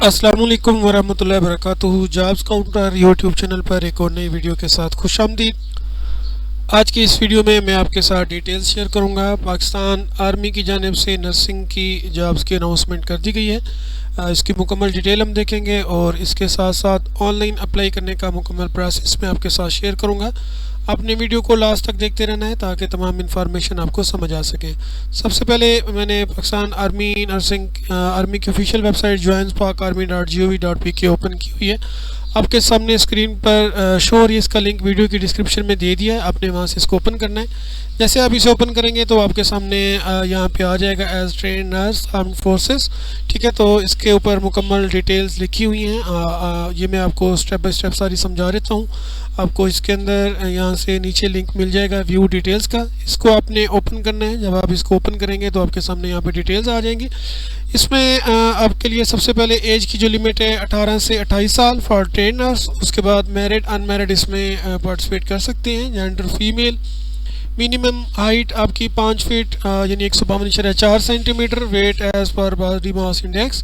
अस्सलामुअलैकुम वरहमतुल्लाहि वबरकातुहू। Jobs counter YouTube channel पर एक और नई वीडियो के साथ खुशामदीद। आज की इस वीडियो में मैं आपके साथ डिटेल्स शेयर करूंगा। पाकिस्तान आर्मी की जानिब से नर्सिंग की जॉब्स की अनाउंसमेंट कर दी गई है। इसकी मुकम्मल डिटेल हम देखेंगे और इसके साथ साथ ऑनलाइन अप्लाई करने का मुकम्मल प्रोसेस मैं आपके साथ शेयर करूँगा। आपने वीडियो को लास्ट तक देखते रहना है ताकि तमाम इन्फॉर्मेशन आपको समझ आ सके। सबसे पहले मैंने पाकिस्तान आर्मी नर्सिंग आर्मी की ऑफिशियल वेबसाइट joinspakarmy.gov.pk ओपन की हुई है। आपके सामने स्क्रीन पर शो हो रही है, इसका लिंक वीडियो की डिस्क्रिप्शन में दे दिया है। आपने वहाँ से इसको ओपन करना है। जैसे आप इसे ओपन करेंगे तो आपके सामने यहाँ पे आ जाएगा as train nurse armed forces. ठीक है, तो इसके ऊपर मुकम्मल डिटेल्स लिखी हुई हैं। ये मैं आपको स्टेप बाय स्टेप सारी समझा देता हूँ। आपको इसके अंदर यहाँ से नीचे लिंक मिल जाएगा व्यू डिटेल्स का, इसको आपने ओपन करना है। जब आप इसको ओपन करेंगे तो आपके सामने यहाँ पे डिटेल्स आ जाएंगी। इसमें आपके लिए सबसे पहले एज की जो लिमिट है 18 से 28 साल फॉर ट्रेनर्स। उसके बाद मैरिड अनमैरिड इसमें पार्टिसिपेट कर सकते हैं। Gender female. मिनिमम हाइट आपकी 5 फीट यानी 152.4 centimetre. Weight as per body mass index.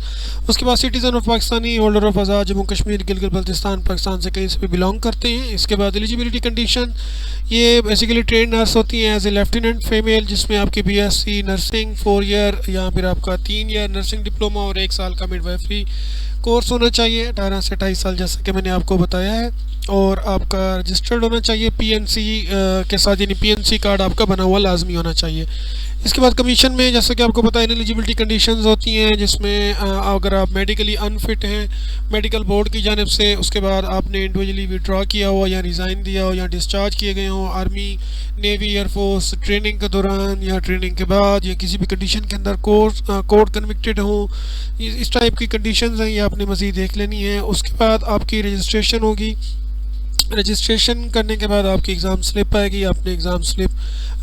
उसके बाद citizen of Pakistani, holder of Azad Jammu Kashmir Gilgit Baltistan, Pakistan से कहीं से भी बिलोंग करते हैं। इसके बाद एलिजिबिलिटी कंडीशन, ये बेसिकली ट्रेन नर्स होती हैं एज ए लेफ्टिनेंट फीमेल, जिसमें आपकी BSc नर्सिंग 4 ईयर या फिर आपका 3 ईयर नर्सिंग डिप्लोमा और 1 साल का मिडवाइफरी कोर्स होना चाहिए। 18 से 28 साल जैसा कि मैंने आपको बताया है। और आपका रजिस्टर्ड होना चाहिए PNC के साथ, यानी PNC कार्ड आपका बना हुआ लाजमी होना चाहिए। इसके बाद कमीशन में जैसा कि आपको पता है एलिजिबिलिटी कंडीशंस होती हैं, जिसमें अगर आप मेडिकली अनफिट हैं मेडिकल बोर्ड की जानिब से, उसके बाद आपने इंडिविजुअली विड्रॉ किया हो या रिज़ाइन दिया हो या डिस्चार्ज किए गए हों आर्मी, नेवी, एयरफोर्स ट्रेनिंग के दौरान या ट्रेनिंग के बाद, या किसी भी कंडीशन के अंदर कोर्ट कन्विक्टेड हों, इस टाइप की कंडीशंस हैं, ये आपने मज़ीद देख लेनी है। उसके बाद आपकी रजिस्ट्रेशन होगी। रजिस्ट्रेशन करने के बाद आपकी एग्ज़ाम स्लिप आएगी। आपने exam slip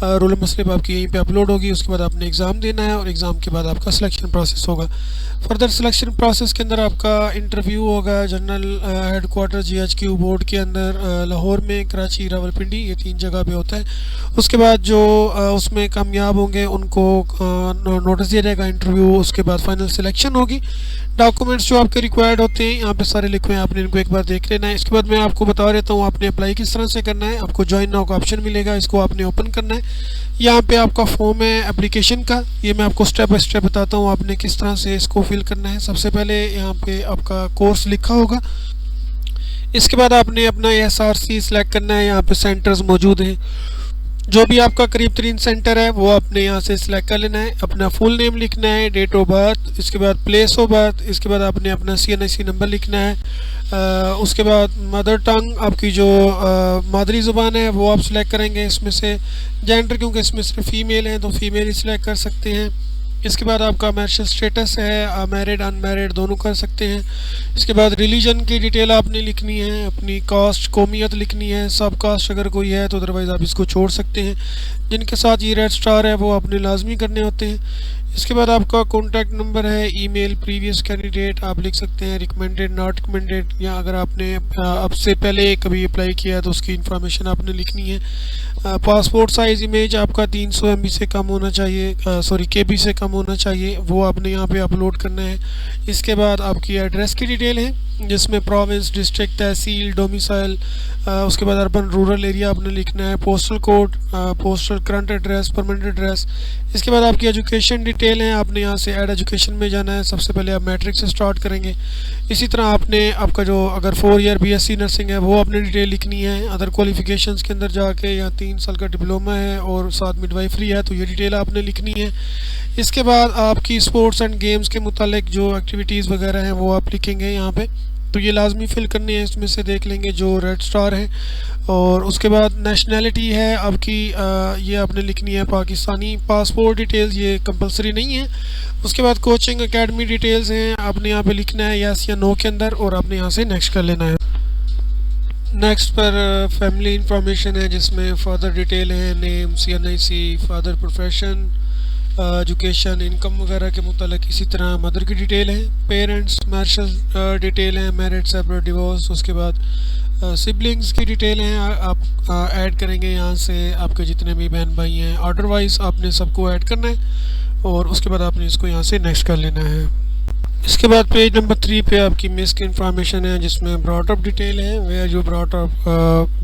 roll number slip आपकी यहीं पे अपलोड होगी। उसके बाद आपने एग्ज़ाम देना है और एग्ज़ाम के बाद आपका सिलेक्शन प्रोसेस होगा। फर्दर सिलेक्शन प्रोसेस के अंदर आपका इंटरव्यू होगा जनरल हेडकोार्टर GHQ बोर्ड के अंदर लाहौर में, कराची, रावलपिंडी, ये 3 जगह पे होता है। उसके बाद जो उसमें कामयाब होंगे उनको नोटिस दिया जाएगा इंटरव्यू। उसके बाद फाइनल सिलेक्शन होगी। डॉक्यूमेंट्स जो आपके रिक्वायर्ड होते हैं यहाँ पे सारे लिखे हैं, आपने इनको एक बार देख लेना है। इसके बाद मैं आपको बता देता हूँ आपने अप्लाई किस तरह से करना है। आपको ज्वाइन नाउ का ऑप्शन मिलेगा, इसको आपने ओपन करना है। यहाँ पे आपका फॉर्म है एप्लीकेशन का, ये मैं आपको स्टेप बाय स्टेप बताता हूँ आपने किस तरह से इसको फिल करना है। सबसे पहले यहाँ पे आपका कोर्स लिखा होगा। इसके बाद आपने अपना SRC सिलेक्ट करना है। यहाँ पे सेंटर्स मौजूद हैं, जो भी आपका करीब तरीन सेंटर है वो आपने यहाँ से सिलेक्ट कर लेना है। अपना फुल नेम लिखना है, डेट ऑफ बर्थ, इसके बाद प्लेस ऑफ बर्थ, इसके बाद आपने अपना CNIC नंबर लिखना है। उसके बाद मदर टंग आपकी जो मादरी ज़ुबान है वो आप सिलेक्ट करेंगे इसमें से। जेंडर क्योंकि इसमें सिर्फ फीमेल हैं तो फीमेल ही सिलेक्ट कर सकते हैं। इसके बाद आपका मैरिटल स्टेटस है, मैरिड अनमैरिड दोनों कर सकते हैं। इसके बाद रिलीजन की डिटेल आपने लिखनी है, अपनी कास्ट कौमियत लिखनी है। सब कास्ट अगर कोई है तो अदरवाइज़ आप इसको छोड़ सकते हैं। जिनके साथ ये रेड स्टार है वो आपने लाजमी करने होते हैं। इसके बाद आपका कॉन्टैक्ट नंबर है, ईमेल, प्रीवियस कैंडिडेट आप लिख सकते हैं, रिकमेंडेड नॉट रिकमेंडेड, या अगर आपने अब से पहले कभी अप्लाई किया है तो उसकी इन्फॉर्मेशन आपने लिखनी है। पासपोर्ट साइज़ इमेज आपका 300 MB से कम होना चाहिए, सॉरी KB से कम होना चाहिए, वो आपने यहाँ पे अपलोड करना है। इसके बाद आपकी एड्रेस की डिटेल है, जिसमें प्रोविंस, डिस्ट्रिक्ट, तहसील, डोमिसाइल, उसके बाद अर्बन रूरल एरिया आपने लिखना है, postal code, postal current address, permanent address. इसके बाद आपकी एजुकेशन डिटेल है, आपने यहाँ से ऐड एजुकेशन में जाना है। सबसे पहले आप मैट्रिक से स्टार्ट करेंगे। इसी तरह आपने आपका जो अगर 4 ईयर BSc नर्सिंग है वो आपने डिटेल लिखनी है। अदर क्वालिफिकेशंस के अंदर जाके या 3 साल का डिप्लोमा है और साथ मिडवाइफरी है तो ये डिटेल आपने लिखनी है। इसके बाद आपकी स्पोर्ट्स एंड गेम्स के मुतालिक जो एक्टिविटीज़ वगैरह हैं वो आप लिखेंगे यहाँ पे, तो ये लाजमी फिल करनी है। इसमें से देख लेंगे जो रेड स्टार है। और उसके बाद नेशनैलिटी है आपकी, ये आपने लिखनी है पाकिस्तानी। पासपोर्ट डिटेल्स ये कंपलसरी नहीं है। उसके बाद कोचिंग एकेडमी डिटेल्स हैं, आपने यहाँ पे लिखना है यस या नो के अंदर और आपने यहाँ से नेक्स्ट कर लेना है। नेक्स्ट पर फैमिली इंफॉर्मेशन है, जिसमें फादर डिटेल है, name, CNIC, father profession, education, income वगैरह के मुतालिक। इसी तरह मदर की डिटेल है, पेरेंट्स, मैरिटल डिटेल है, मैरिड, सेपरेट, डिवोर्स। उसके बाद सिबलिंग्स की डिटेल हैं, आप ऐड करेंगे यहाँ से आपके जितने भी बहन भाई हैं। ऑर्डर वाइज आपने सबको ऐड करना है और उसके बाद आपने इसको यहाँ से नेक्स्ट कर लेना है। इसके बाद पेज नंबर 3 पे आपकी मिस की इन्फॉर्मेशन है, जिसमें ब्रॉट अप डिटेल है, वेयर जो brought up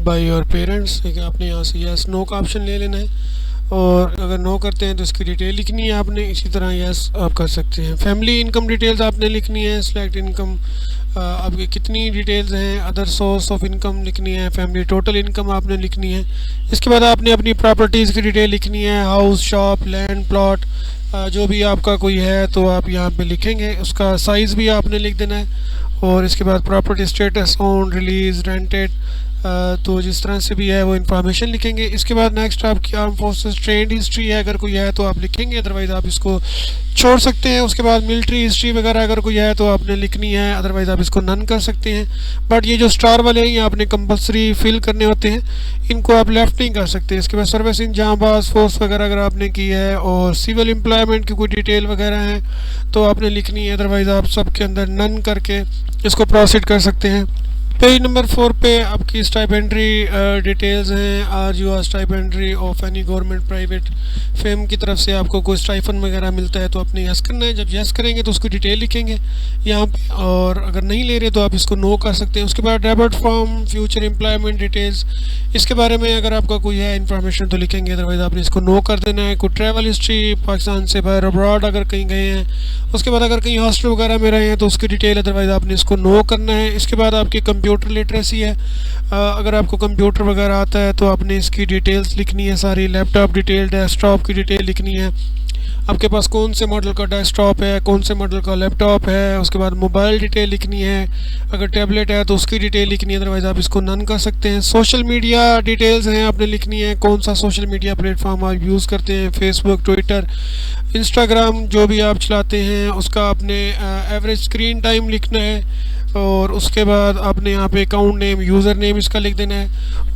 by your parents. ठीक है, आपने यहाँ से यस नो का ऑप्शन ले लेना है, और अगर नो करते हैं तो इसकी डिटेल लिखनी है आपने। इसी तरह यस आप कर सकते हैं। फैमिली इनकम डिटेल्स आपने लिखनी है। सिलेक्ट इनकम, आपकी कितनी डिटेल्स हैं। अदर सोर्स ऑफ इनकम लिखनी है। फैमिली टोटल इनकम आपने लिखनी है। इसके बाद आपने अपनी प्रॉपर्टीज़ की डिटेल लिखनी है, हाउस, शॉप, लैंड, प्लॉट, जो भी आपका कोई है तो आप यहाँ पे लिखेंगे। उसका साइज़ भी आपने लिख देना है। और इसके बाद property status, own, release, rented, तो जिस तरह से भी है वो इन्फॉर्मेशन लिखेंगे। इसके बाद नेक्स्ट आपकी आर्म फोर्सेस ट्रेंड हिस्ट्री है, अगर कोई है तो आप लिखेंगे, अदरवाइज़ आप इसको छोड़ सकते हैं। उसके बाद मिलिट्री हिस्ट्री वगैरह अगर कोई है तो आपने लिखनी है, अदरवाइज़ आप इसको नन कर सकते हैं। बट ये जो स्टार वाले हैं ये आपने कंपलसरी फिल करने होते हैं, इनको आप लेफ़्ट नहीं कर सकते। इसके बाद सर्विस इन जांबाज फोर्स वगैरह अगर आपने की है, और सिविल एम्प्लॉयमेंट की कोई डिटेल वगैरह है तो आपने लिखनी है, अदरवाइज़ आप सबके अंदर नन करके इसको प्रोसीड कर सकते हैं। पेज नंबर 4 पे आपकी स्टाइपेंड्री डिटेल्स हैं। Are you are stipendiary of any government private firm की तरफ से आपको कोई स्टाइफन वगैरह मिलता है तो आपने यस करना है। जब यस करेंगे तो उसकी डिटेल लिखेंगे यहाँ पे, और अगर नहीं ले रहे तो आप इसको नो कर सकते हैं। उसके बाद debit form, future employment details, इसके बारे में अगर आपका कोई है इन्फॉर्मेशन तो लिखेंगे, अदरवाइज़ आपने इसको नो कर देना है। कोई ट्रैवल हिस्ट्री, पाकिस्तान से बाहर अब्रॉड अगर कहीं गए हैं, उसके बाद अगर कहीं हॉस्टल वगैरह में रहे हैं तो उसकी डिटेल, अदरवाइज़ आपने इसको नो करना है। इसके बाद आपकी कंप्यूटर लिटरेसी है, अगर आपको कंप्यूटर वगैरह आता है तो आपने इसकी डिटेल्स लिखनी है सारी। लैपटॉप डिटेल, डेस्कटॉप की डिटेल लिखनी है, आपके पास कौन से मॉडल का डेस्कटॉप है, कौन से मॉडल का लैपटॉप है। उसके बाद मोबाइल डिटेल लिखनी है, अगर टैबलेट है तो उसकी डिटेल लिखनी है, अदरवाइज़ आप इसको नन कर सकते हैं। सोशल मीडिया डिटेल्स हैं आपने लिखनी है, कौन सा सोशल मीडिया प्लेटफॉर्म आप यूज़ करते हैं, फेसबुक, ट्विटर, इंस्टाग्राम, जो भी आप चलाते हैं उसका आपने एवरेज स्क्रीन टाइम लिखना है। और उसके बाद आपने यहाँ पे अकाउंट नेम, यूज़र नेम इसका लिख देना है,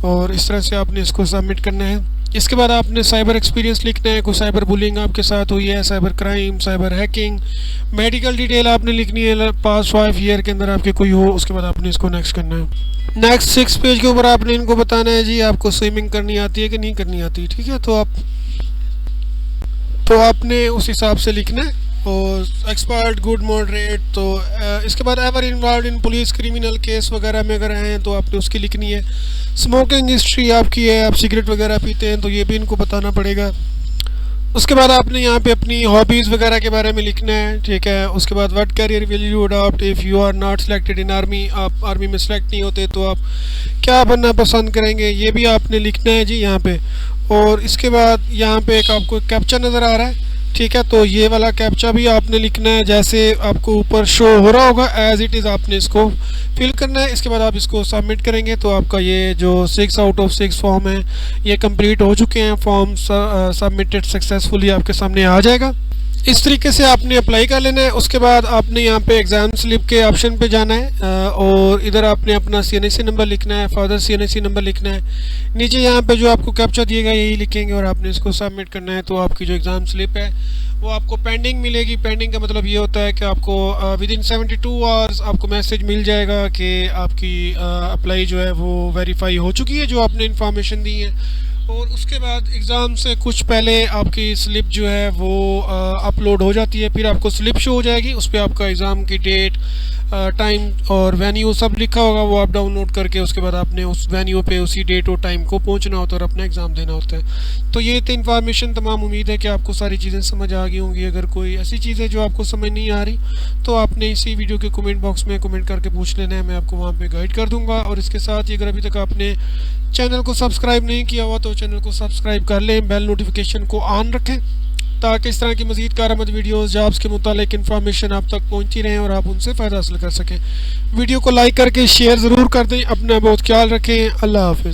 और इस तरह से आपने इसको सबमिट करना है। इसके बाद आपने साइबर एक्सपीरियंस लिखना है, कोई साइबर बुलिंग आपके साथ हुई है, cyber crime, cyber hacking. Medical detail आपने लिखनी है, पास 5 ईयर के अंदर आपके कोई हो। उसके बाद आपने इसको नेक्स्ट करना है। नेक्स्ट 6 पेज के ऊपर आपने इनको बताना है जी आपको स्विमिंग करनी आती है कि नहीं करनी आती। ठीक है, तो आपने उस हिसाब से लिखना है। और एक्सपर्ट, गुड, मॉडरेट, तो इसके बाद ever involve in police criminal case वगैरह में अगर हैं तो आपने उसकी लिखनी है। स्मोकिंग हिस्ट्री आपकी है, आप सिगरेट वगैरह पीते हैं तो ये भी इनको बताना पड़ेगा। उसके बाद आपने यहाँ पे अपनी हॉबीज़ वगैरह के बारे में लिखना है। ठीक है, उसके बाद what career will you adopt if you are not selected in army, आप आर्मी में सेलेक्ट नहीं होते तो आप क्या बनना पसंद करेंगे, ये भी आपने लिखना है जी यहाँ पे। और इसके बाद यहाँ पे एक आपको कैप्चा नज़र आ रहा है, ठीक है, तो ये वाला कैप्चा भी आपने लिखना है जैसे आपको ऊपर शो हो रहा होगा, एज इट इज़ आपने इसको फिल करना है। इसके बाद आप इसको सबमिट करेंगे तो आपका ये जो 6 आउट ऑफ 6 फॉर्म है ये कंप्लीट हो चुके हैं। फॉर्म सबमिटेड सक्सेसफुली आपके सामने आ जाएगा। इस तरीके से आपने अप्लाई कर लेना है। उसके बाद आपने यहाँ पे एग्ज़ाम स्लिप के ऑप्शन पे जाना है, और इधर आपने अपना CNSE नंबर लिखना है, फादर CNSE नंबर लिखना है। नीचे यहाँ पे जो आपको कैप्चा दिएगा यही लिखेंगे और आपने इसको सबमिट करना है। तो आपकी जो एग्ज़ाम स्लिप है वो आपको पेंडिंग मिलेगी। पेंडिंग का मतलब ये होता है कि आपको विदिन 72 आवर्स आपको मैसेज मिल जाएगा कि आपकी अप्लाई जो है वो वेरीफाई हो चुकी है, जो आपने इन्फॉर्मेशन दी है। और उसके बाद एग्ज़ाम से कुछ पहले आपकी स्लिप जो है वो अपलोड हो जाती है, फिर आपको स्लिप शो हो जाएगी, उस पर आपका एग्ज़ाम की डेट, टाइम और वेन्यू सब लिखा होगा, वो आप डाउनलोड करके उसके बाद आपने उस वेन्यू पे उसी डेट और टाइम को पहुंचना होता है और अपना एग्ज़ाम देना होता है। तो ये थी इन्फॉर्मेशन तमाम। उम्मीद है कि आपको सारी चीज़ें समझ आ गई होंगी। अगर कोई ऐसी चीज़ है जो आपको समझ नहीं आ रही तो आपने इसी वीडियो के कमेंट बॉक्स में कमेंट करके पूछ लेना है, मैं आपको वहाँ पर गाइड कर दूँगा। और इसके साथ ही अगर अभी तक आपने चैनल को सब्सक्राइब नहीं किया हुआ तो चैनल को सब्सक्राइब कर लें, बेल नोटिफिकेशन को ऑन रखें ताकि इस तरह की मज़ीद कारआमद वीडियोस, जॉब्स के मुतालिक इन्फॉर्मेशन आप तक पहुंचती रहें और आप उनसे फ़ायदा हासिल कर सकें। वीडियो को लाइक करके शेयर ज़रूर कर दें। अपना बहुत ख्याल रखें। अल्लाह हाफ़िज़।